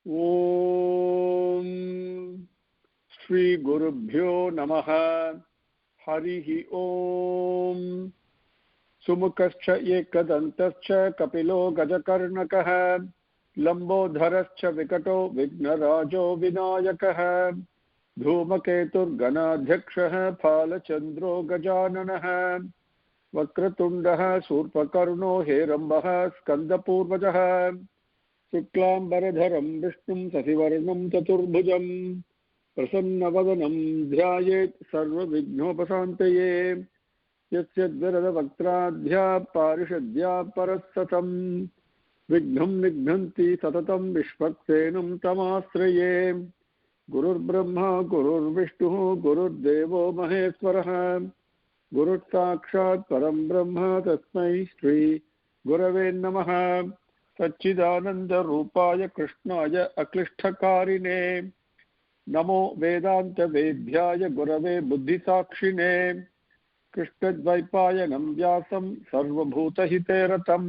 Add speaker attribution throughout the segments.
Speaker 1: ॐ श्रीगुरुभ्यो नमः। हरिः ॐ। सुमुखश्च एकदन्तश्च कपिलो गजकर्णकः लम्बोदरश्च विकटो विघ्नराजो विनायकः धूमकेतुर्गणाध्यक्षः फालचन्द्रो गजाननः वक्रतुण्डः शूर्पकर्णो हेरम्बः स्कन्दपूर्वजः शुक्लाम्बरधरं विष्णुं शशिवर्णं चतुर्भुजं प्रसन्नवदनं ध्यायेत् सर्वविघ्नोपशान्तये यस्य द्विरदवक्त्राद्या पारिषद्या परस्सतं विघ्नं निघ्नन्ति सततं विश्वक्सेनं तमाश्रये। गुरुर्ब्रह्मा गुरुर्विष्णुः गुरुर्देवो महेश्वरः गुरुर्साक्षात् परं ब्रह्म तस्मै श्री गुरवे नमः। सच्चिदानन्दरूपाय कृष्णाय अक्लिष्टकारिणे नमो वेदान्तवेद्याय गुरवे बुद्धिसाक्षिणे कृष्णद्वैपायनं व्यासं सर्वभूतहिते रतं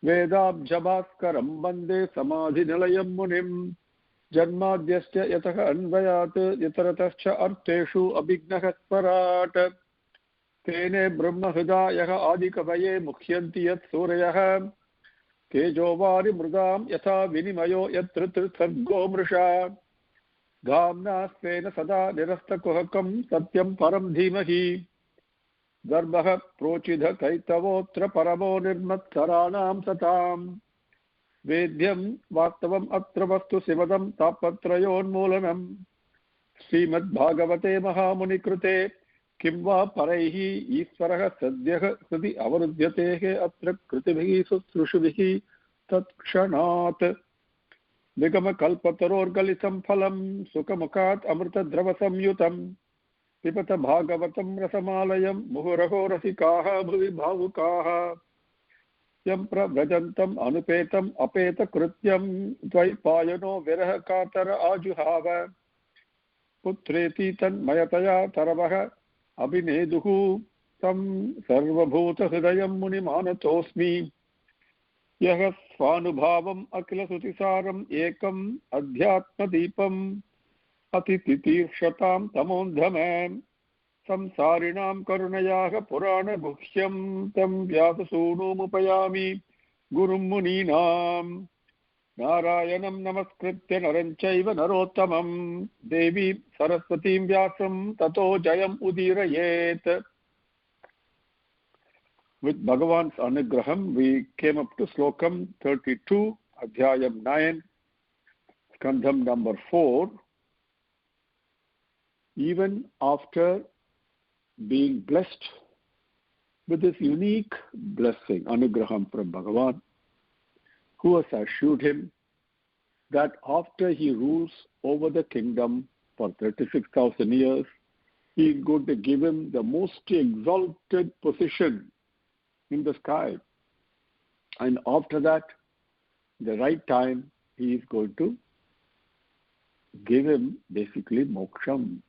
Speaker 1: वेदाब्जभास्करं वन्दे समाधिनिलयं मुनिं जन्माद्यस्य यतः अन्वयात् यतरतश्च अर्थेषु अभिघ्नः स्वराट् तेने ब्रह्महृदायः आदिकवये मुह्यन्ति यत् सूरयः तेजोवारि मृदां यथा विनिमयो यत्र सर्गो मृषा धाम्ना स्वेन सदा निरस्तकुहकं सत्यं परं धीमहि गर्भः प्रोचिधकैतवोऽत्र परमो निर्मत्सराणां सतां वेद्यं वास्तवम् अत्र वस्तु शिवदं तापत्रयोन्मूलनं श्रीमद्भागवते महामुनिकृते किं वा परैः ईश्वरः सद्यः हृदि अवरुध्यते अत्र कृतिभिः शुश्रूषुभिः तत्क्षणात् निगमकल्पतरोर्गलितं फलं सुखमुखात् अमृतद्रवसंयुतं पिबत भागवतं रसमालयं मुहुरहो रसिकाः भुवि भावुकाः यं प्रव्रजन्तम् अनुपेतम् अपेतकृत्यं द्वैपायनो विरह कातर आजुहाव पुत्रेति तन्मयतया तरवः अभिनेदुः तं सर्वभूतहृदयं मुनिमानतोऽस्मि यः स्वानुभावम् अखिलश्रुतिसारम् एकम् अध्यात्मदीपम् अतितितीर्षतां तमोन्धम् संसारिणां करुणयाः पुराणगुह्यं तं व्याससूनुमुपयामि गुरुं मुनीनां नारायणं नमस्कृत्य नरं चैव नरोत्तमं देवीं सरस्वतीं व्यासं ततो जयम् उदीरयेत्. With Bhagavan's anugraham, we came up to Slokam 32, Adhyayam 9, Skandham number 4. Even after being blessed with this unique blessing, anugraham from Bhagavan, who has assured him that after he rules over the kingdom for 36,000 years, he is going to give him the most exalted position in the sky. And after that, the right time, he is going to give him basically moksham,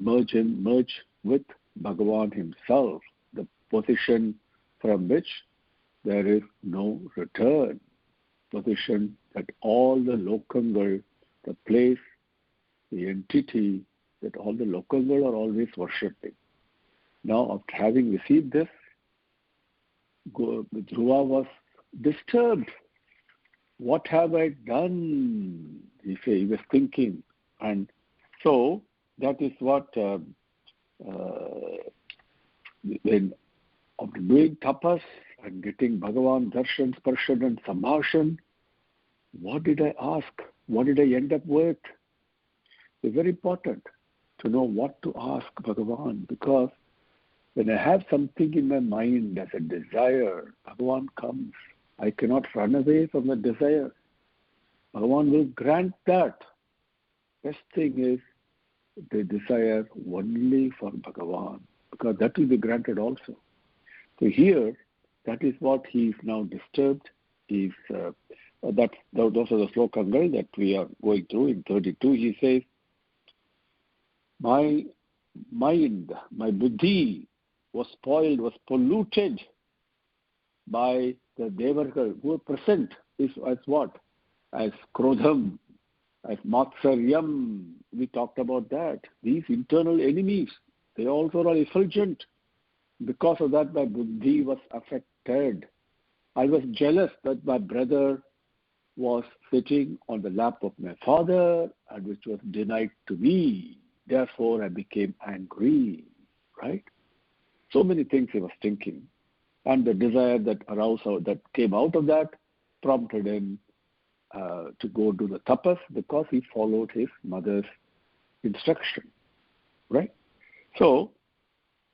Speaker 1: merge with Bhagavan himself, the position from which there is no return, position that all the lokangal, the place, the entity that all the lokangal are always worshipping. Now, after having received this, Dhruva was disturbed. What have I done? He was thinking. And so, that is what, when after doing tapas and getting Bhagavan darshan, sparshan and sambhashan, what did I ask? What did I end up with? It's very important to know what to ask Bhagavan, because when I have something in my mind as a desire, Bhagavan comes. I cannot run away from the desire. Bhagavan will grant that. Best thing is the desire only for Bhagavan, because that will be granted also. So here, that is what he is now disturbed. Those are the slokangal that we are going through. In 32, he says, my mind, my buddhi was spoiled, was polluted by the Devarkar who were present as what? as krodham, as matsaryam. We talked about that. These internal enemies, they also are effulgent. Because of that, my buddhi was affected. I was jealous that my brother was sitting on the lap of my father, and which was denied to me. Therefore, I became angry. Right? So many things he was thinking. And the desire that that came out of that prompted him to go do the tapas, because he followed his mother's instruction. Right? So,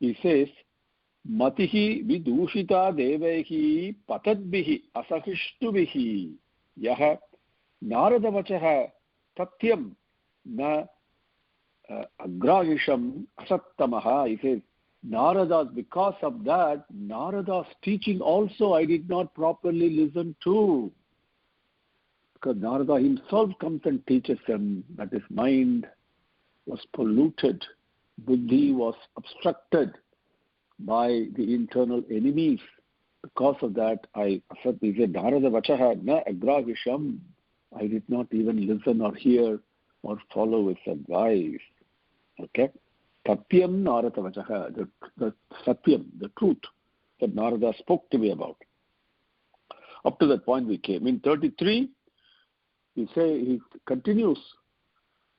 Speaker 1: he says, Matihi vidushita devehi patadbihi asahishtubihi yaha naradavachaha tatyam na agrahisham asattamaha. He says, Narada's, because of that, Narada's teaching also I did not properly listen to. Because Narada himself comes and teaches him that his mind was polluted, buddhi was obstructed by the internal enemies. Because of that, he said, Narada vachaha na agrahisham. I did not even listen or hear or follow his advice. Okay? Satyam Narada vachaha, the Satyam, the truth that Narada spoke to me about. Up to that point we came. In 33, he continues,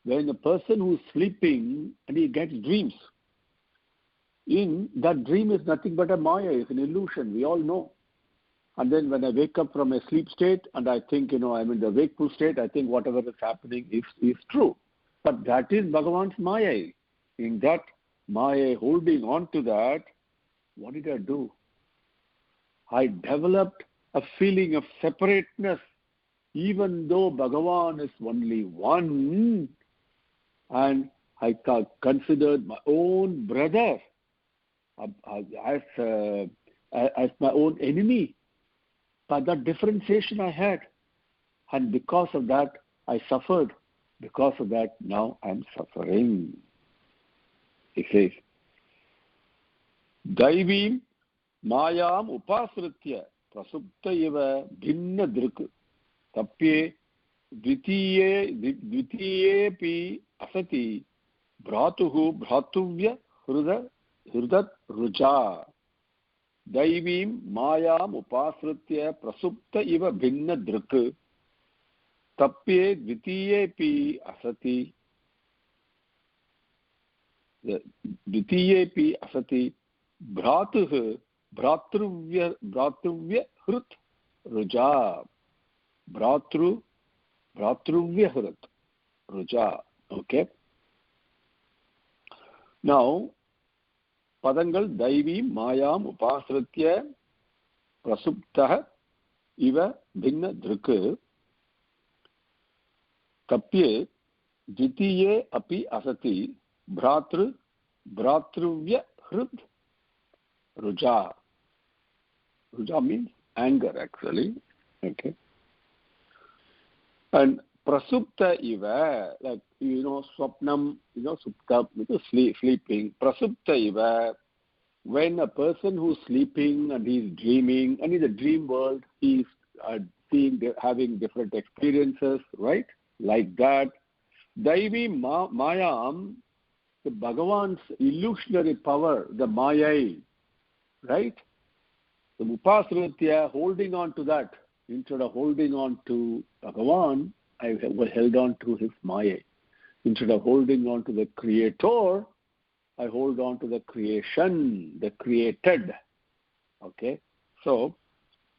Speaker 1: when a person who is sleeping and he gets dreams, in that dream is nothing but a maya, is an illusion, we all know. And then when I wake up from a sleep state and I think, I'm in the wakeful state, I think whatever is happening is true. But that is Bhagavan's maya. In that maya, holding on to that, what did I do? I developed a feeling of separateness, even though Bhagavan is only one, and I considered my own brother as my own enemy. But that differentiation I had, and because of that, I suffered. Because of that, now I'm suffering. He says, Daivim mayam upasritya prasupta iva bhinna drik tapye dvitiye pi asati bhratuhu bhratuvya hrudat ruja. Daivim mayam upasritya prasupta iva bhinna drik tapye dvitiye pi asati Dvitiyepi asati bhratuvya hrut ruja. Bhratuvya hrut ruja. Okay. Now, padangal daivi mayam upasritya prasuptah iva bhinna drik tapye dvitiye api asati Bhratruvya hrud ruja. Ruja means anger, actually. Okay. And prasupta iva, like, swapnam, supta, sleeping. Prasupta iva, when a person who's sleeping and he's dreaming, and in the dream world, he's having different experiences, right? Like that. Daivi mayam, the Bhagavan's illusionary power, the Maya, right? The Upasritya, holding on to that. Instead of holding on to Bhagavan, I held on to his Maya. Instead of holding on to the Creator, I hold on to the creation, the created. Okay? So,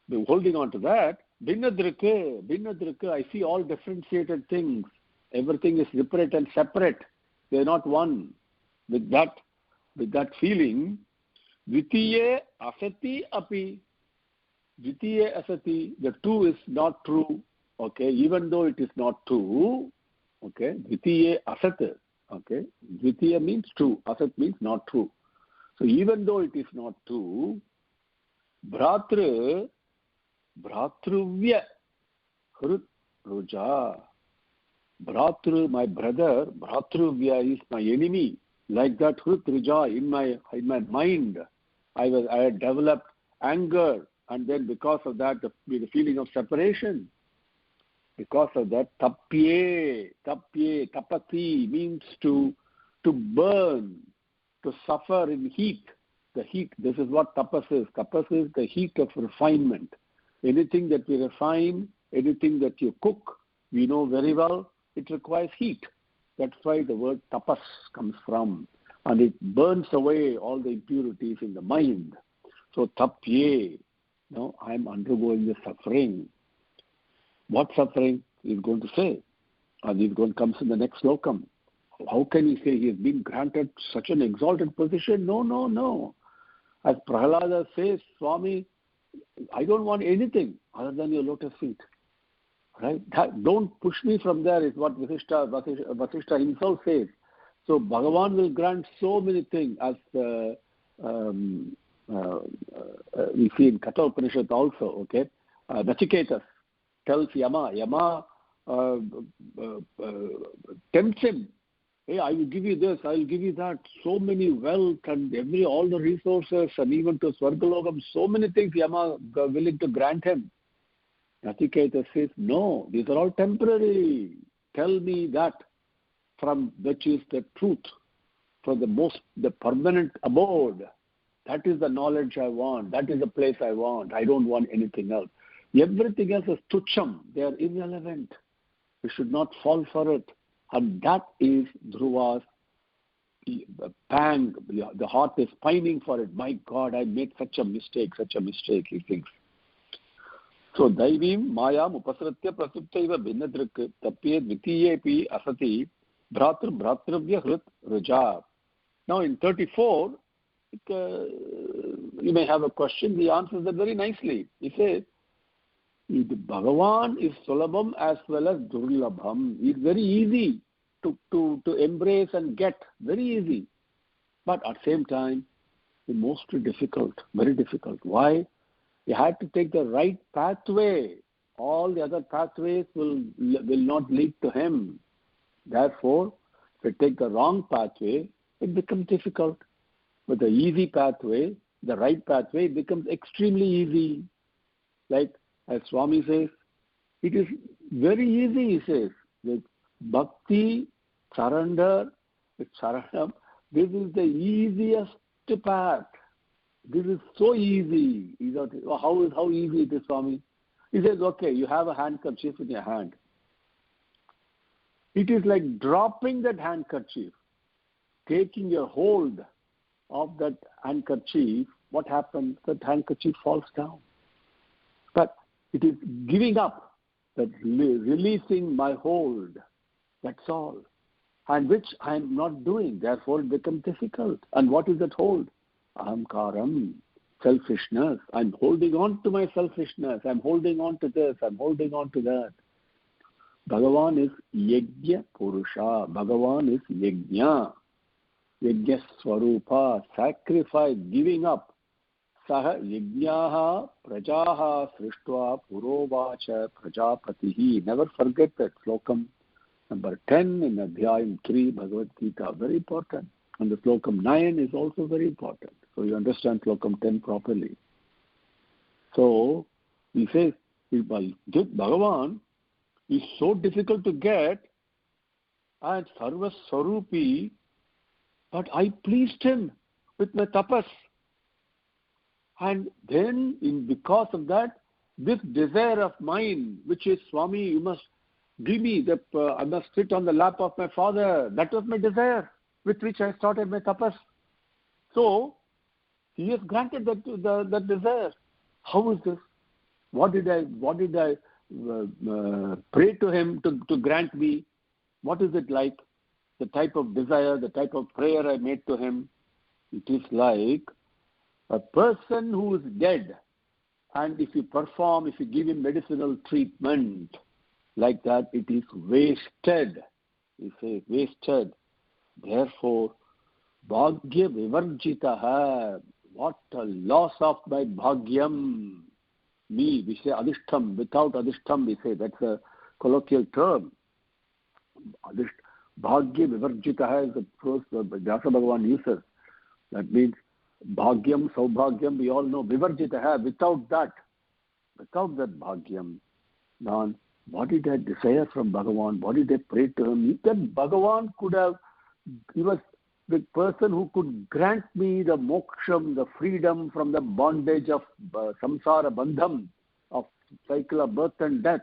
Speaker 1: the holding on to that, Bhinnadrika, I see all differentiated things. Everything is separate and separate. They're not one. With that feeling, Dvitiye asati api. Dvitiye asati, the two is not true. Okay, even though it is not true. Okay, Dvitiye asat. Okay, Dvitiya means true. Asat means not true. So even though it is not true, Bhratruvya hrut ruja. Bhratru, my brother, Bhratruvya is my enemy. Like that, hrut ruja, in my mind, I had developed anger, and then because of that, the feeling of separation. Because of that, tapye, tapati means to burn, to suffer in heat. The heat, this is what tapas is. Tapas is the heat of refinement. Anything that we refine, anything that you cook, we know very well, it requires heat. That's why the word tapas comes from. And it burns away all the impurities in the mind. So tapye, no, I'm undergoing the suffering. What suffering is going to say? And it comes in the next slokam. How can he say he has been granted such an exalted position? No. As Prahlada says, Swami, I don't want anything other than your lotus feet. Right? Don't push me from there is what Vasishtha himself says. So Bhagavan will grant so many things as we see in Katha Upanishad also, okay? Nachiketas tells Yama tempts him. Hey, I will give you this, I will give you that. So many wealth and all the resources, and even to Swargalokam, so many things Yama are willing to grant him. Nachiketas says, no, these are all temporary. Tell me that from which is the truth, from the permanent abode. That is the knowledge I want. That is the place I want. I don't want anything else. Everything else is tucham. They are irrelevant. We should not fall for it. And that is Dhruva's pang. The heart is pining for it. My God, I made such a mistake, he thinks. So, Daivim, Mayam, Upasratya, Prasuptaiva, Bhinnadrik, Tapye, Dvitiyepi, Asati, Bhratravya, Hrit, Raja. Now, in 34, you may have a question. He answers that very nicely. He says, Bhagavan is Sulabham as well as Durlabham. It's very easy to embrace and get. Very easy. But at the same time, the most difficult. Very difficult. Why? You have to take the right pathway. All the other pathways will not lead to him. Therefore, if you take the wrong pathway, it becomes difficult. But the easy pathway, the right pathway, becomes extremely easy. Like as Swami says, it is very easy, he says. With bhakti, surrender, with saranam, this is the easiest path. This is so easy. How easy it is, Swami? He says, okay, you have a handkerchief in your hand. It is like dropping that handkerchief, taking a hold of that handkerchief. What happens? That handkerchief falls down. But it is giving up, that releasing my hold. That's all. And which I am not doing. Therefore, it becomes difficult. And what is that hold? Ahamkaram, selfishness. I'm holding on to my selfishness. I'm holding on to this. I'm holding on to that. Bhagavan is Yajna Purusha. Bhagavan is Yajna. Yajna Swarupa. Sacrifice, giving up. Saha Yajnaha Prajaha Srishtva Purovacha Prajapatihi. Never forget that slokam number 10 in Adhyayam 3 Bhagavad Gita. Very important. And the slokam 9 is also very important. So you understand slokam 10 properly. So he says, Bhagavan is so difficult to get and Sarva Sarupi, but I pleased him with my tapas. And then, because of that, this desire of mine, which is, Swami, you must give me, I must sit on the lap of my father. That was my desire, with which I started my tapas. So, he has granted that desire. How is this? What did I pray to him to grant me? What is it like? The type of desire, the type of prayer I made to him. It is like a person who is dead, and if you give him medicinal treatment like that, it is wasted. You say wasted. Therefore, bhagya vivarjitaha. What a loss of my bhagyam. Me, we say adishtam. Without adishtam, we say. That's a colloquial term. Bhagya vivarjitaha is the first Vyasa Bhagavan uses. That means bhagyam, saubhagyam, we all know. Vivarjitaha, without that bhagyam, then what did I desire from Bhagavan? What did I pray to him? That Bhagavan could have, he was the person who could grant me the moksham, the freedom from the bondage of samsara bandham, of cycle of birth and death.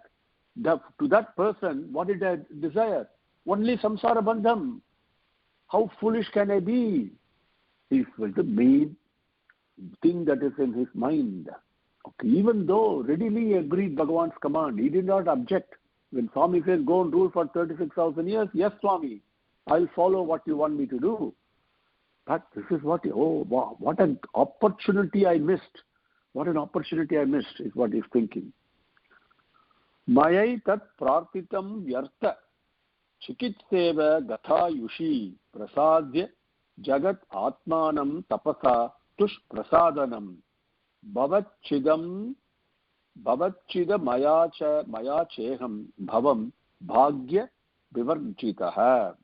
Speaker 1: To that person, what did I desire? Only samsara bandham. How foolish can I be? This was the main thing that is in his mind. Okay, even though readily agreed Bhagavan's command, he did not object. When Swami says, go and rule for 36,000 years, yes, Swami, I'll follow what you want me to do. But this is what, oh, wow, what an opportunity I missed. What an opportunity I missed is what he's thinking. Mayai tat prarthitam vyartha chikitseva gatha yushi prasadya jagat atmanam tapasa tush prasadanam bhavachidam maya cheham bhavam bhagya vivarjitaha.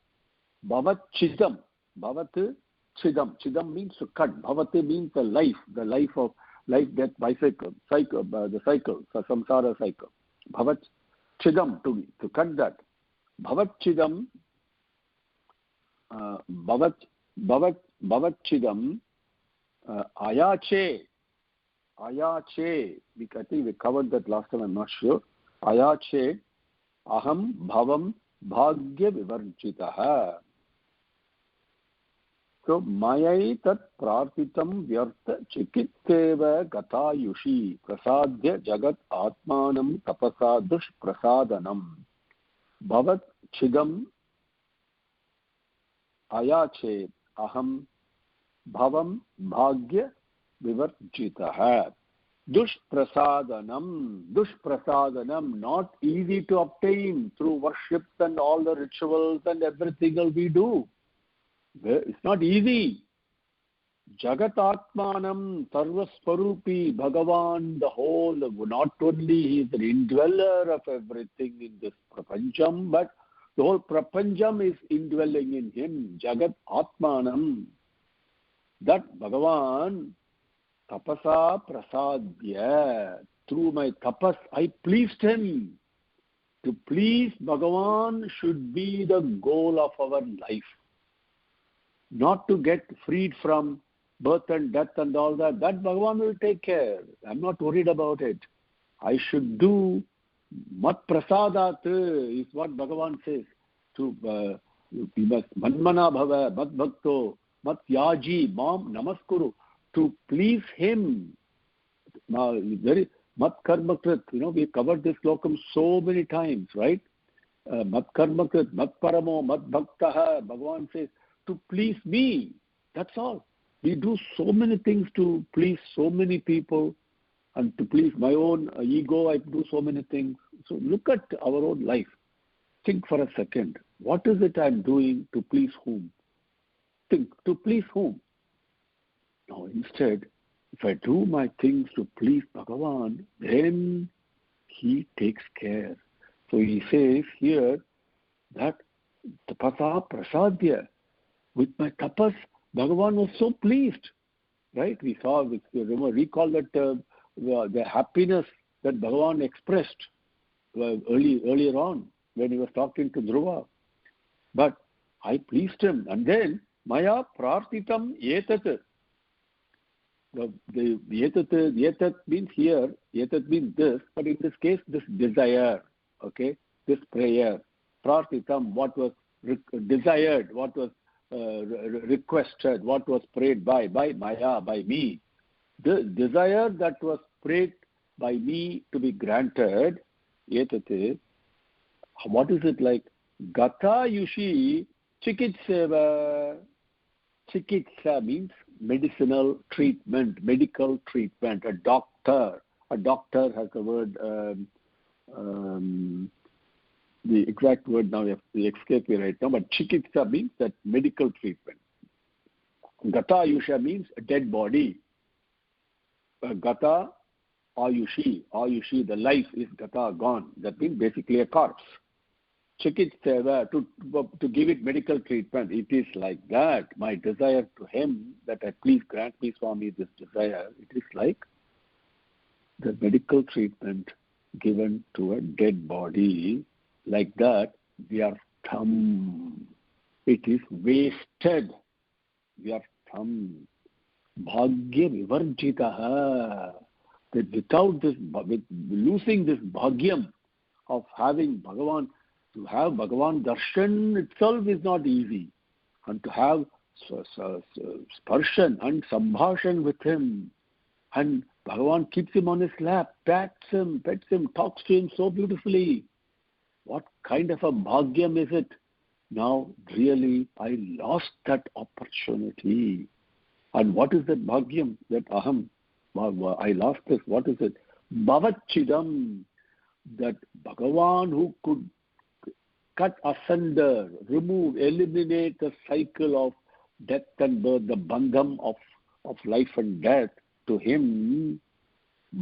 Speaker 1: Bhavachidam. Bhavat chidam. Chidam means to cut. Bhavate means the life of life, death, bicycle, cycle, the cycle, the samsara cycle. Bhavat chidam, to cut that. Bhavat chidam, bhavat chidam, ayache. Ayache, I think we covered that last time, I'm not sure. Ayache, aham bhavam bhagya vivarjitaha. So, mayai tat prarthitam vyartha chikitseva gata yushi prasadya jagat atmanam tapasa dush prasadanam bhavat chidam ayache aham bhavam bhagya vivarjitaha. Dush prasadanam, not easy to obtain through worships and all the rituals and everything else we do. It's not easy. Jagat Atmanam Sarvaswarupi Bhagavan, the whole, not only he is the indweller of everything in this prapancham, but the whole prapancham is indwelling in him. Jagat Atmanam. That Bhagavan, tapasa prasadya, through my tapas, I pleased him. To please Bhagavan should be the goal of our life. Not to get freed from birth and death and all that. That Bhagavan will take care. I'm not worried about it. I should do mat prasadat is what Bhagavan says. To we must manmana bhava, mat bhakto, mat yaji, mam namaskuru. To please him. Very mat karmakrit. We covered this lokam so many times, right? Mat karmakrit, mat paramo, mat bhaktaha. Bhagavan says, to please me. That's all. We do so many things to please so many people, and to please my own ego, I do so many things. So look at our own life. Think for a second. What is it I'm doing to please whom? Think, to please whom? Now instead, if I do my things to please Bhagavan, then he takes care. So he says here that tapasa prasadya. With my tapas, Bhagavan was so pleased, right? We saw, recall that the happiness that Bhagavan expressed earlier on when he was talking to Dhruva. But I pleased him, and then maya prarthitam etat. The etat means here, etat means this, but in this case, this desire, okay, this prayer. Prarthitam, what was desired, what was requested, what was prayed by Maya, by me. The desire that was prayed by me to be granted, etate, what is it like? Gata yushi chikitseva. Chikitsa means medicinal treatment, medical treatment. A doctor has the word, the exact word now escape me right now, but chikitsa means that medical treatment. Gata ayusha means a dead body. Gata ayushi, the life is gata, gone. That means basically a corpse. Chikitseva, to give it medical treatment. It is like that. My desire to him, that I please grant me, Swami, this desire. It is like the medical treatment given to a dead body. Like that, vyartham. It is wasted. Vyartham. Bhagya vivarjitaha. That without this, with losing this bhagyam of having Bhagavan, to have Bhagavan darshan itself is not easy. And to have sparshan and sambhashan with him. And Bhagavan keeps him on his lap, pets him, talks to him so beautifully. What kind of a bhagyam is it? Now, really, I lost that opportunity. And what is that bhagyam? That aham, I lost this. What is it? Bhavachidam. That Bhagavan who could cut asunder, remove, eliminate the cycle of death and birth, the bandham of life and death, to him,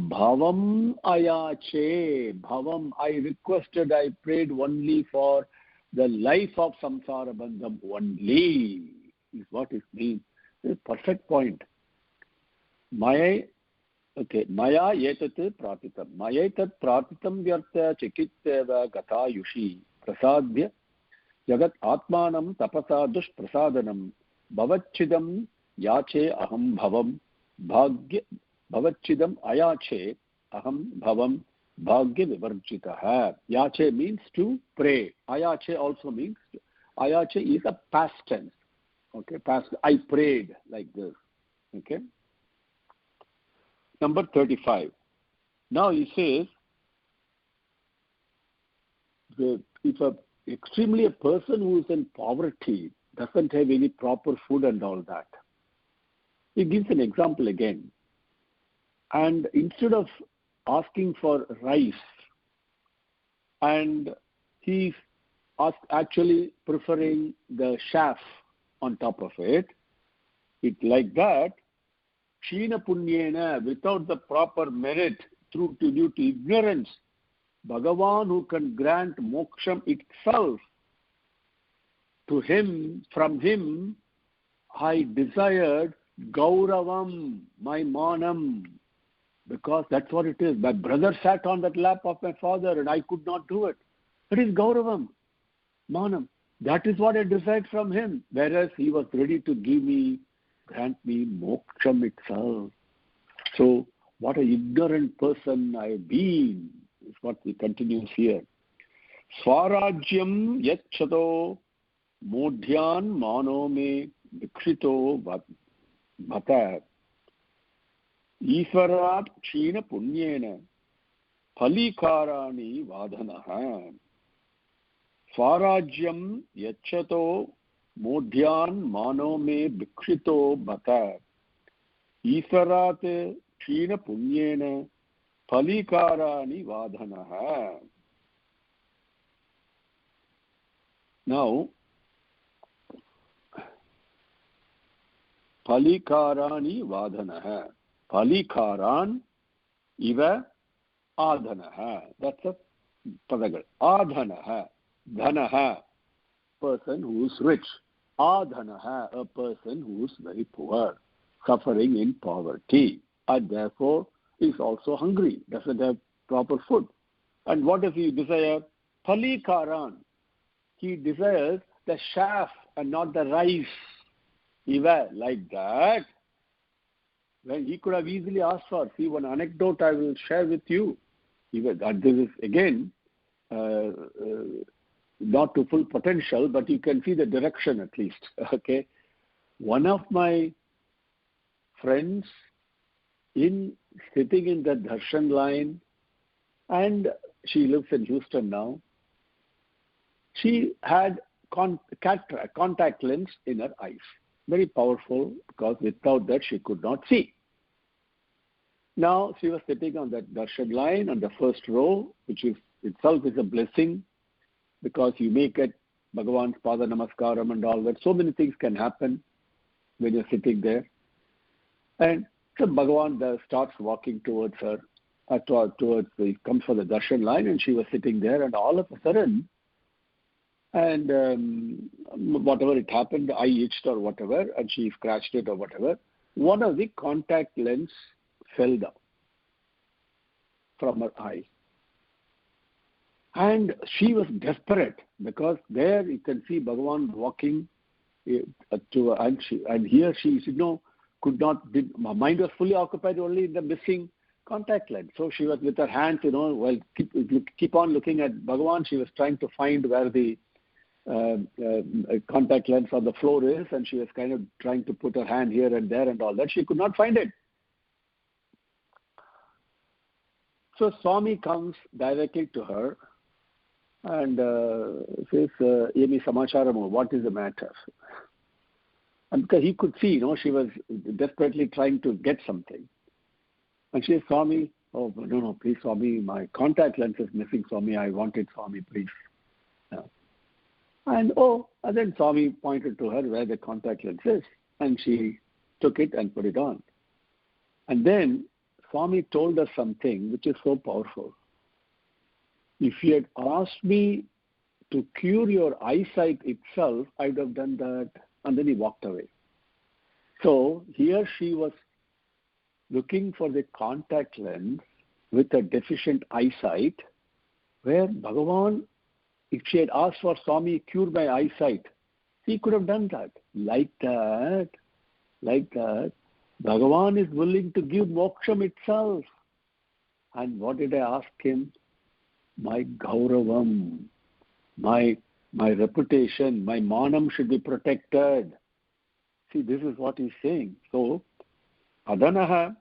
Speaker 1: bhavam ayache. Bhavam, I requested, I prayed only for the life of samsara bandham only, is what it means. It's a perfect point. Maya yetat pratitam. Maya etat pratitam vyartha chikitteva gatayushi prasadya jagat atmanam tapasa dushprasadanam bhavachidam yache aham bhavam bhagya bhavachidam ayache aham bhavam bhagya vivarjitaha. Yache means to pray. Ayache also means, ayache is a past tense. Okay, past, I prayed like this. Okay. Number 35. Now he says, if extremely a person who is in poverty doesn't have any proper food and all that, he gives an example again. And instead of asking for rice, and he's actually preferring the chaff on top of it, like that, Kshina Punyena, without the proper merit, due to ignorance, Bhagavan who can grant moksham itself, to him, from him, I desired Gauravam, my manam, because that's what it is. My brother sat on that lap of my father and I could not do it. It is Gauravam, manam. That is what I desired from him, whereas he was ready to give me, grant me moksham itself. So, what an ignorant person I have been, is what we continue here. Swarajyam yachchato modhyan mano me vikshito bhata Isvarat kshina punyena phalikarani vadhanaha. Swarajyam yachchato modhyan mano me bhikshito bhata Isvarat kshina punyena phalikarani vadhanaha. Now, phalikarani vadhanaha. Phalikaran iva adhanaha. That's a padagal. Adhanaha. Dhanaha, person who is rich. Adhanaha, a person who is very poor, suffering in poverty, and therefore is also hungry, doesn't have proper food. And what does he desire? Phalikaran. He desires the chaff and not the rice. Iva, like that. Well, he could have easily asked for. See, one anecdote I will share with you. Even this is again not to full potential, but you can see the direction at least. Okay, one of my friends sitting in the darshan line, and she lives in Houston now. She had contact lens in her eyes. Very powerful, because without that she could not see. Now she was sitting on that darshan line on the first row, which is itself is a blessing, because you make it Bhagavan's Pada Namaskaram and all that. So many things can happen when you're sitting there. And so Bhagavan starts walking towards her, he comes for the darshan line, and she was sitting there, and all of a sudden, and whatever it happened, the eye itched or whatever, and she scratched it or whatever, one of the contact lens fell down from her eye. And she was desperate because there you can see Bhagavan walking and here she could not, my mind was fully occupied only in the missing contact lens. So she was with her hands, while keep on looking at Bhagavan, she was trying to find where the contact lens on the floor is, and she was kind of trying to put her hand here and there and all that. She could not find it. So Swami comes directly to her and says, Emi Samacharamu, what is the matter? And because he could see, she was desperately trying to get something. And she says, Swami, oh, no, please, Swami, my contact lens is missing, Swami. I want it, Swami, please. Yeah. And then Swami pointed to her where the contact lens is. And she took it and put it on. And then Swami told us something which is so powerful. If he had asked me to cure your eyesight itself, I would have done that. And then he walked away. So here she was looking for the contact lens with a deficient eyesight, where Bhagavan, if she had asked for Swami, cure my eyesight, he could have done that. Like that, Bhagavan is willing to give moksham itself. And what did I ask him? My gauravam, my reputation, my manam should be protected. See, this is what he's saying. So, adanaha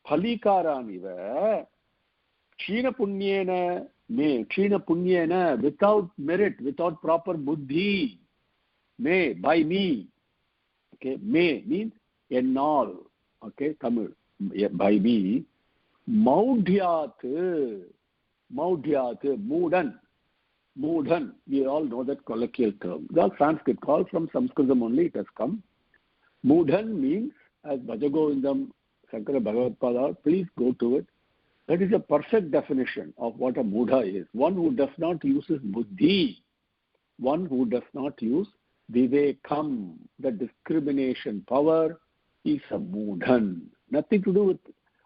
Speaker 1: phalikaraniva kshina punyena, without merit, without proper buddhi, by me. Okay, me means ennal. Okay, Tamil, by me. Maudhyat, Mudan. We all know that colloquial term. The Sanskrit call from Sanskritam only it has come. Mudan means, as Bhajagovindam Shankara Bhagavad-pada, please go to it. That is a perfect definition of what a Mudha is. One who does not use his buddhi. One who does not use vivekam, the discrimination power, is a Mudhan. Nothing to do with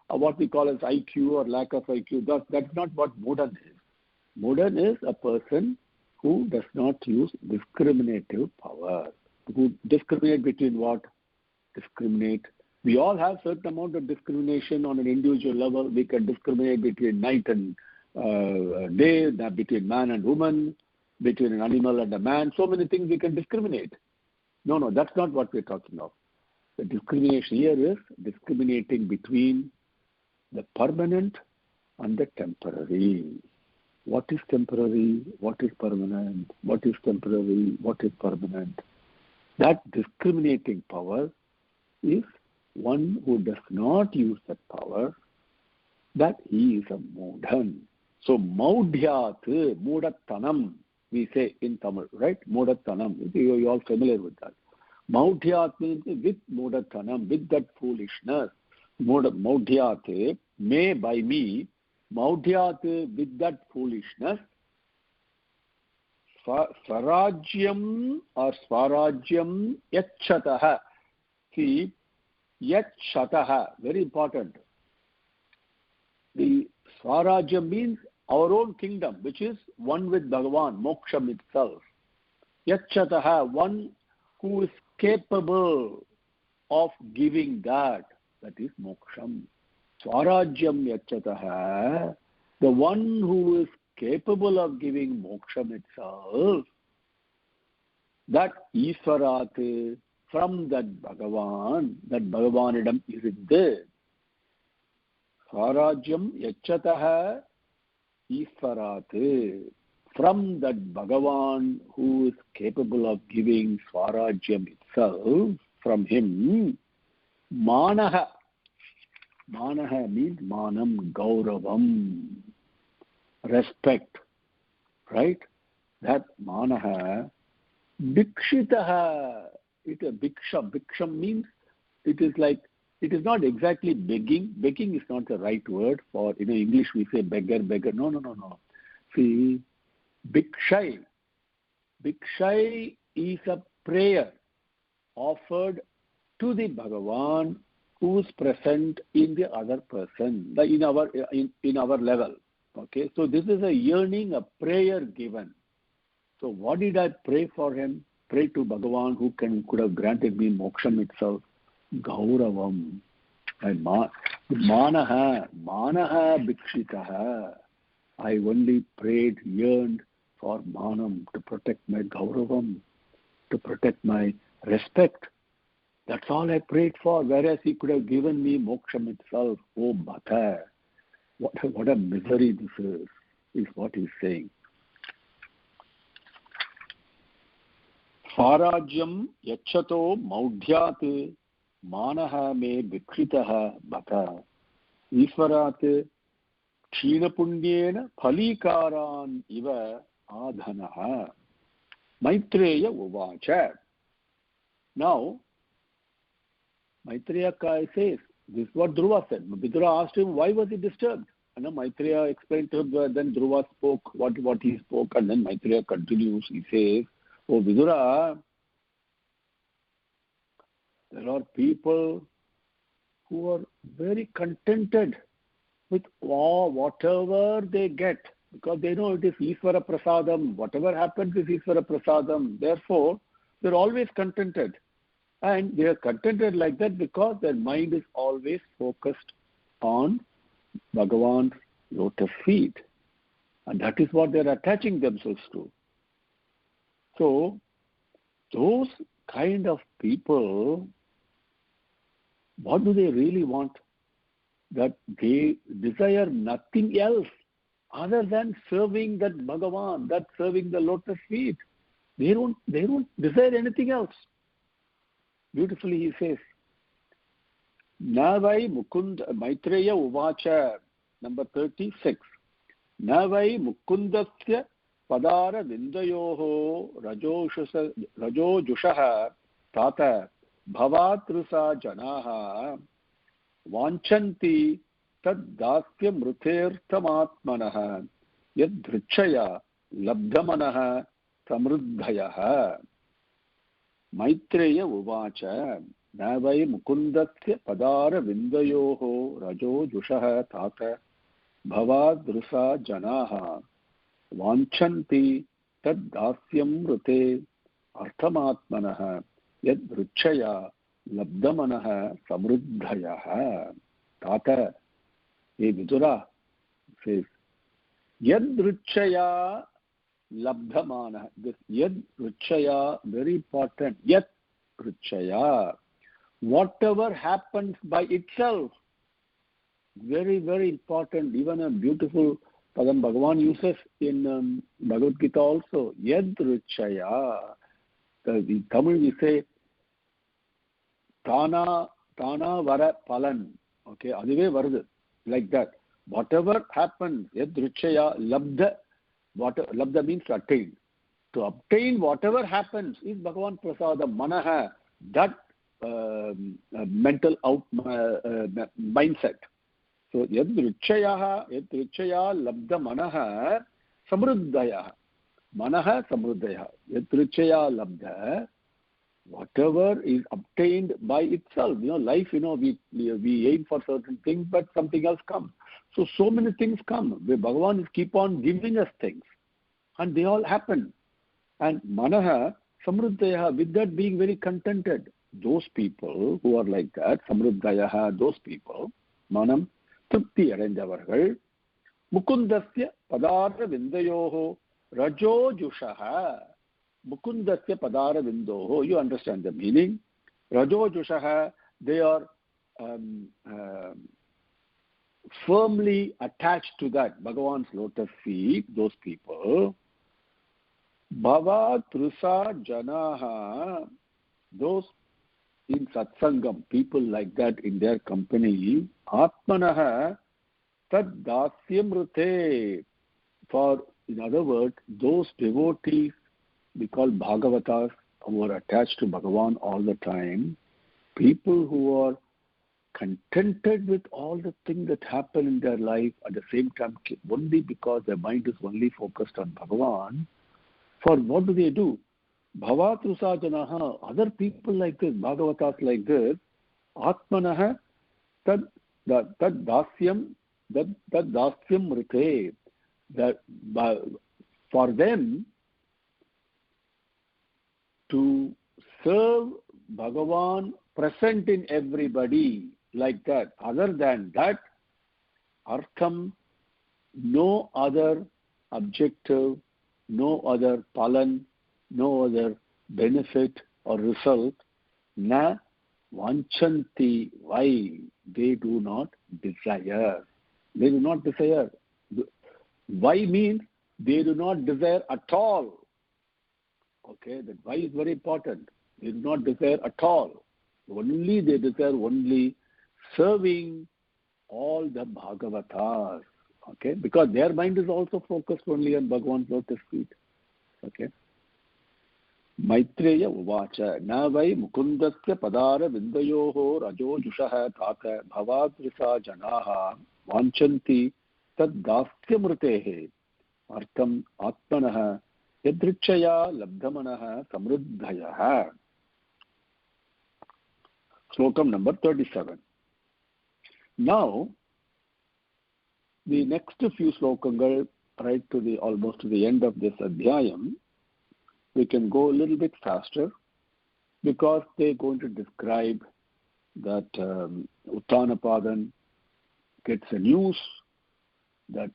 Speaker 1: what we call as IQ or lack of IQ. That's not what Mudhan is. Mudhan is a person who does not use discriminative power. Who discriminate between what? Discriminate. We all have certain amount of discrimination on an individual level. We can discriminate between night and day, between man and woman, between an animal and a man. So many things we can discriminate. No, that's not what we're talking of. The discrimination here is discriminating between the permanent and the temporary. What is temporary? What is permanent? What is temporary? What is permanent? That discriminating power is one who does not use that power, that he is a Mudhan. So Maudhyat, Mudattanam, we say in Tamil, right? Mudattanam. You're all familiar with that. Maudhyat means with Mudattanam, with that foolishness. Maudhyat, by me, Maudhyat with that foolishness. Swarajyam or Swarajyam Yachataha. See, Yachataha, very important. The Swarajyam means our own kingdom, which is one with Bhagavan, Moksham itself. Yachataha, one who is capable of giving that is Moksham. Swarajyam Yachataha, the one who is capable of giving Moksham itself, that Iswarat, from that Bhagavanidam is it there. Swarajyam Yachataha Iswarat, from that Bhagavan who is capable of giving Swarajyam itself, from him, Manaha. Manaha means Manam, Gauravam, respect, right? That Manaha, Bikshitaha, Biksham means it is like, it is not exactly begging. Begging is not the right word for, in English we say beggar. No. See, Bikshai is a prayer offered to the Bhagavan who is present in the other person, in our level. Okay, so this is a yearning, a prayer given. So what did I pray for him? Pray to Bhagavan who could have granted me moksham itself. Gauravam. Manaha bhikshitaha. I only prayed, yearned for manam, to protect my gauravam, to protect my respect. That's all I prayed for, whereas he could have given me moksham itself. Oh, Bhata. What a misery this is what he's saying. Farajyam yachato maudhyat manaha me bhikshitaha bhata Isvarat kshenapunyena phalikaran iva adhanaha. Maitreya uvacha. Now, Maitreya says, this is what Dhruva said. Vidura asked him, why was he disturbed? And Maitreya explained to him, then Dhruva spoke what he spoke, and then Maitreya continues. He says, oh Vidura, there are people who are very contented with whatever they get, because they know it is Isvara Prasadam. Whatever happens is Isvara Prasadam. Therefore, they're always contented. And they are contented like that because their mind is always focused on Bhagavan's lotus feet. And that is what they are attaching themselves to. So, those kind of people, what do they really want? That they desire nothing else other than serving that Bhagavan, that serving the lotus feet. They don't desire anything else. Beautifully he says, Navai Mukunda Maitreya Uvacha, number 36. Navai Mukundasya Padara Vindayoho Rajojushaha Tata Bhavatrusa Janaha Vanchanti Tad Dasya Mruterthamatmanaha Yadrichaya Labdhamanaha Samruddhayaha. Maitreya Uvacha Navai Mukundasya Padara Vindayoho Rajo Jushaha Tata Bhavadrusa Janaha Vanchanti Tad Dasyam Rute Arthamatmanaha Yadruchaya Labdhamanaha Samruddhayaha. Tata, hey Vidura, says Yadruchaya Labdhamana. This Yad Ruchaya, very important. Yad Ruchaya. Whatever happens by itself. Very, very important. Even a beautiful Padam Bhagavan uses in Bhagavad Gita also. Yad Ruchaya. In Tamil we say Tana Vara Palan. Okay, aduve varudhu. Like that. Whatever happens, Yad Ruchaya Labdha. Labdha means to attain. To obtain whatever happens is Bhagavan Prasadam, Manaha, that mental mindset. So, Yadruchaya Labdha Manaha Samruddhaya. Manaha Samruddhaya. Yadruchaya Labdha, whatever is obtained by itself. Life, we aim for certain things, but something else comes. So many things come. Where Bhagavan is keep on giving us things. And they all happen. And Manaha, Samruddhayaha, with that being very contented. Those people who are like that, Samruddhayaha, those people, Manam, Trupti Aranjavargal, Mukundasya Padara Vindayoho, Rajo Jushaha, Mukundasya Padara Vindoho, you understand the meaning. Rajo Jushaha, they are firmly attached to that, Bhagavan's lotus feet, those people. Bhava Trusa Janaha, those in Satsangam, people like that in their company, Atmanaha Tad Dasyam Rute, for, in other words, those devotees we call Bhagavatas who are attached to Bhagavan all the time, people who are contented with all the things that happen in their life at the same time, only because their mind is only focused on Bhagavan. For what do? Bhavatrusa Janaha, other people like this, Bhagavatas like this, Atmanaha Tad Dasyam Rite, that for them to serve Bhagavan present in everybody like that. Other than that, Artham, no other objective, no other palan, no other benefit or result, na vanchanti, why? They do not desire. They do not desire. Why means they do not desire at all. Okay, that why is very important. They do not desire at all. Only they desire only serving all the Bhagavatas. Okay, because their mind is also focused only on Bhagavan's lotus feet. Okay. Maitreya uvacha na vai mukundasya padara vindayoho rajo jushaha tata bhavadrisa janaha vanchanti tad dasya mritehe artham atmanaha yadrichaya labdhamanaha samruddhayaha. Slokam number 37. Now, the next few slokangal, right to the almost to the end of this adhyayam, we can go a little bit faster because they're going to describe that Uttanapadan gets a news that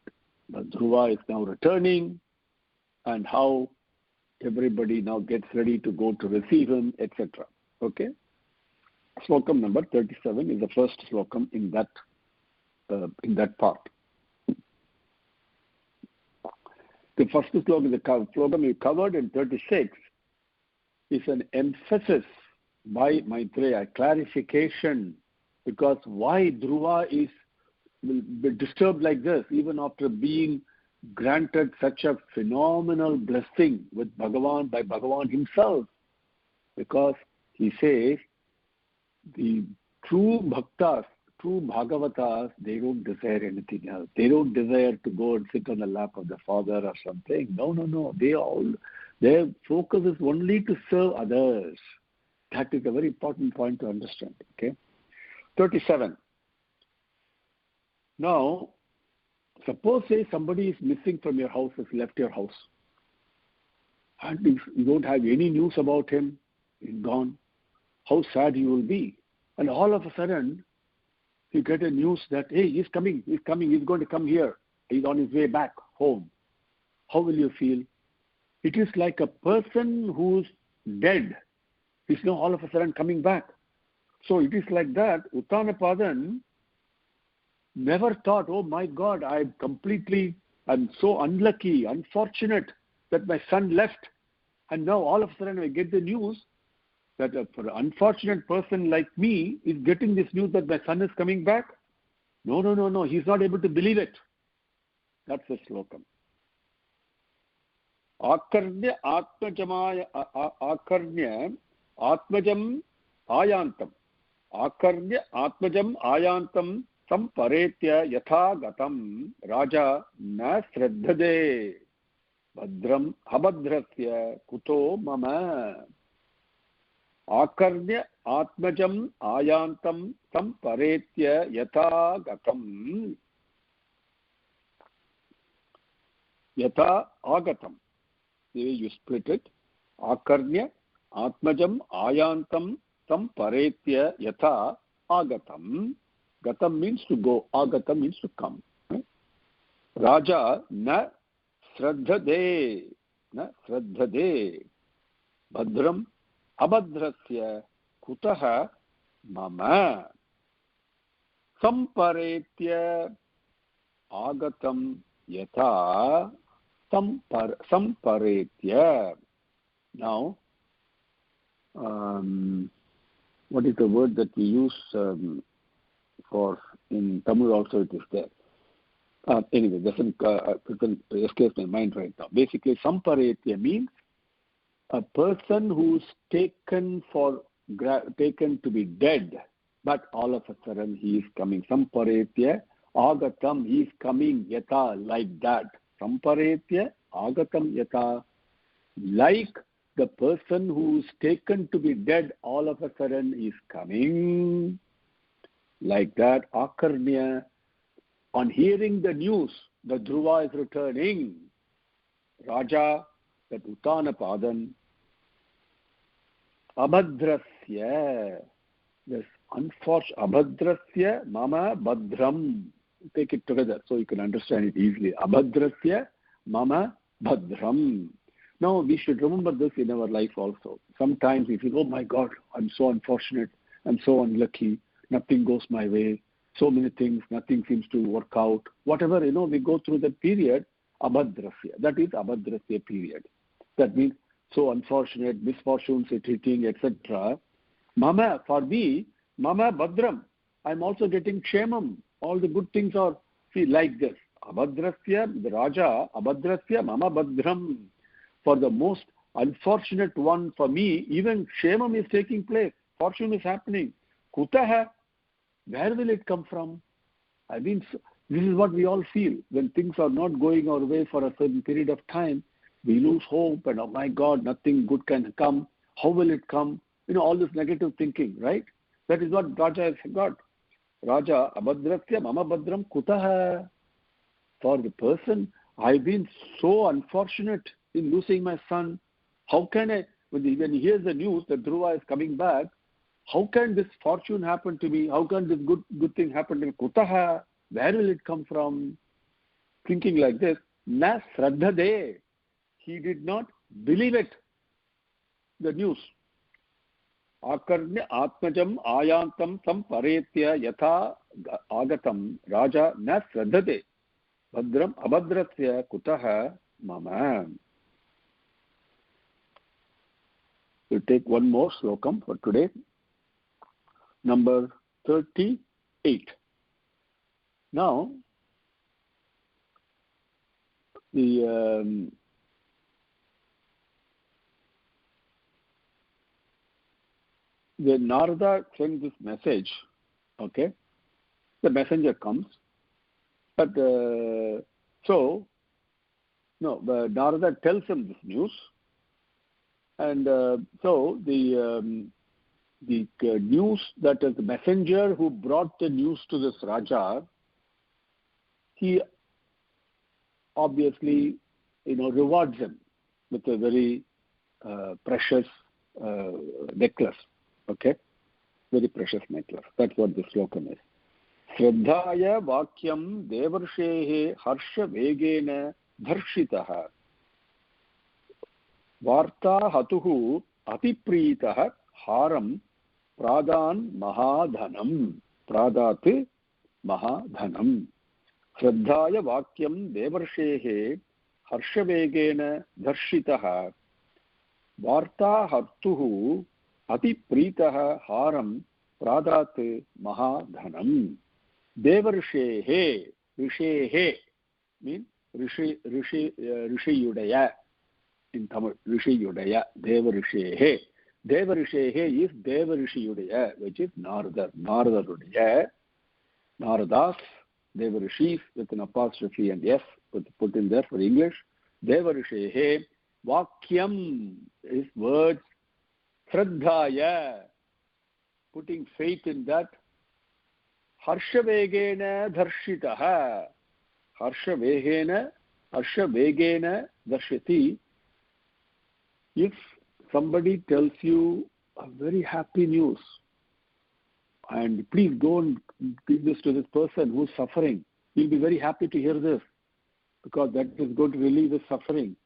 Speaker 1: Dhruva is now returning and how everybody now gets ready to go to receive him, etc. Okay? Slokam number 37 is the first slokam in that part. The first slokam is the slokam we covered in 36 is an emphasis by Maitreya, clarification, because why Dhruva will be disturbed like this, even after being granted such a phenomenal blessing with Bhagavan by Bhagavan himself, because he says the true bhaktas, true Bhagavatas, they don't desire anything else. They don't desire to go and sit on the lap of the Father or something. No. Their focus is only to serve others. That is a very important point to understand. Okay, 37. Now, suppose say somebody is missing from your house, has left your house, and if you don't have any news about him, he's gone. How sad you will be. And all of a sudden, you get a news that, hey, he's coming, he's going to come here. He's on his way back home. How will you feel? It is like a person who's dead. He's now all of a sudden coming back. So it is like that. Uttanapadan never thought, oh my God, I'm so unlucky, unfortunate that my son left. And now all of a sudden I get the news that for an unfortunate person like me is getting this news that my son is coming back. No. He's not able to believe it. That's the slokam. Akarnya atmajam ayantam. Akarnya atmajam ayantam samparetya yatha gatam raja na sraddhade badram abhadrasya kuto mama. Akarnya atmajam ayantam samparetya yatha gatam. Yatha agatam. The way you split it. Akarnya atmajam ayantam samparetya yatha agatam. Gatam means to go. Agatam means to come. Raja na sraddhade. Na sraddhade. Badram abhadrasya kutaha mama. Samparetya agatam yatha samparetya. Now, what is the word that we use for in Tamil also it is there. Anyway, doesn't escape my mind right now. Basically, samparetya means a person who's taken to be dead, but all of a sudden he is coming. Samparetya agatam, he is coming yata, like that. Samparetya agatam yata, like the person who's taken to be dead, all of a sudden is coming. Like that, Akarnya, on hearing the news the Dhruva is returning. Raja, that Uttanapadan, Abhadrasya, this unfortunate, Abhadrasya Mama Badram. Take it together so you can understand it easily. Abhadrasya Mama Badram. Now, we should remember this in our life also. Sometimes we feel, oh my God, I'm so unfortunate, I'm so unlucky, nothing goes my way, so many things, nothing seems to work out. Whatever, we go through that period, Abhadrasya. That is Abhadrasya period. That means so unfortunate, misfortunes are hitting, etc. Mama, for me, Mama Badram, I'm also getting Kshemam. All the good things are, see, like this. Abhadrasya, the Raja, Abhadrasya Mama Badram. For the most unfortunate one, for me, even Kshemam is taking place. Fortune is happening. Kutaha, where will it come from? I mean, this is what we all feel. When things are not going our way for a certain period of time, we lose hope and, oh my God, nothing good can come. How will it come? All this negative thinking, right? That is what Raja has got. Raja, Abhadrasya Mama Badram Kutaha. For the person, I've been so unfortunate in losing my son. How can I, when he hears the news that Dhruva is coming back, how can this fortune happen to me? How can this good thing happen to me? Kutaha, where will it come from? Thinking like this, na sraddhade. He did not believe it, the news. Akarnya atmajam ayantam samparetya yatha agatam raja na sraddhade. Badram abhadrasya kutaha mama. We'll take one more slokam for today. Number 38. Now, the Narada sends this message, okay? The messenger comes, but the Narada tells him this news, and so the news that is the messenger who brought the news to this Raja, he obviously, rewards him with a very precious necklace. Okay? Very precious necklace. That's what this slokam is. Shraddhaya vakyam devarshehe harsha vegena dharshitaha. Varta hatuhu atipritaha haram pradan mahadhanam. Pradat mahadhanam. Shraddhaya vakyam devarshehe harsha vegena dharshitaha. Varta hatuhu atipritaha haram pradat mahadhanam. Devarshehe, rishehe means rishiyudaya in Tamil. Rishiyudaya, devarishehe. Devarishehe is devarishiyudaya, which is Narada. Naradudaya, Naradas, devarishis with an apostrophe and s put in there for English. Devarishehe, vakyam is words. Shraddhaya, putting faith in that. Harshavegena dharshitaha. Harshavegena dharshati. If somebody tells you a very happy news, and please go and give this to this person who's suffering, he'll be very happy to hear this, because that is going to relieve his suffering.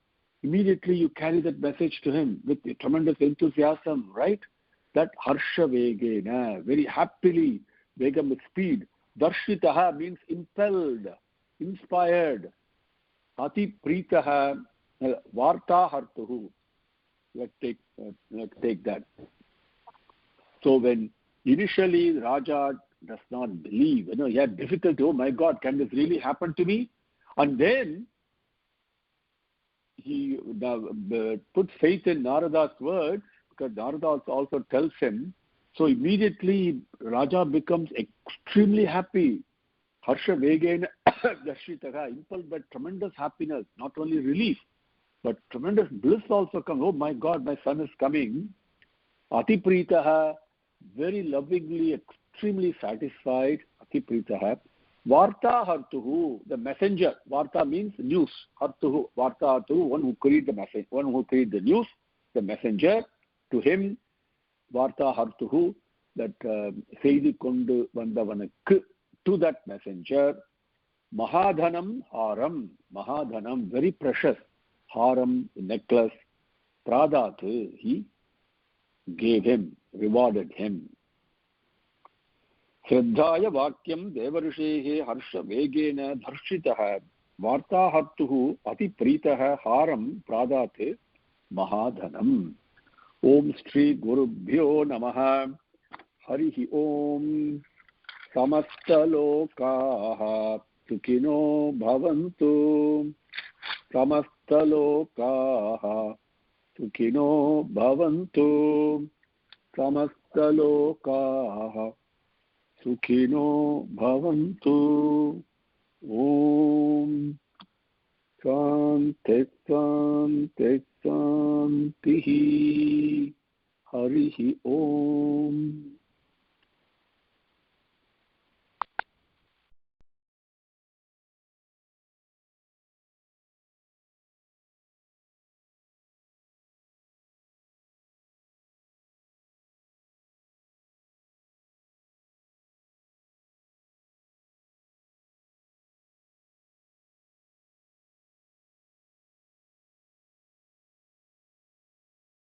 Speaker 1: Immediately you carry that message to him with tremendous enthusiasm, right? That harsha vegena, very happily, vegam with speed. Darshitaha means impelled, inspired. Ati pritaha, varta hartuhu. Let's take that. So when initially Raja does not believe, he had difficulty, oh my God, can this really happen to me? And then he puts faith in Narada's words, because Narada also tells him. So immediately Raja becomes extremely happy. Harsha vegena dashitaha, impelled by tremendous happiness, not only relief, but tremendous bliss also comes. Oh my God, my son is coming. Atipritaha, very lovingly, extremely satisfied. Atipritaha. Varta hartuhu, the messenger. Varta means news. Hartuhu, Varta hartuhu, one who carried the message, one who carried the news, the messenger. To him, Varta hartuhu, that Seidi kondu vandavanakku, to that messenger, Mahadhanam haram, Mahadhanam, very precious, haram, necklace, Pradat, he gave him, rewarded him. श्रद्धाय वाक्यं देवर्षेः हर्षवेगेन धर्षितः वार्ताहर्तुः अतिप्रीतः हारं प्रादात् महाधनम्. ओम श्री गुरुभ्यो नमः. हरिः ओम. समस्तलोकाः सुखिनो भवन्तु. समस्तलोकाः सुखिनो भवन्तु. समस्तलोकाः सुखिनो भवन्तु. ओम शान्ति शान्ति शान्तिः. हरिः ओम.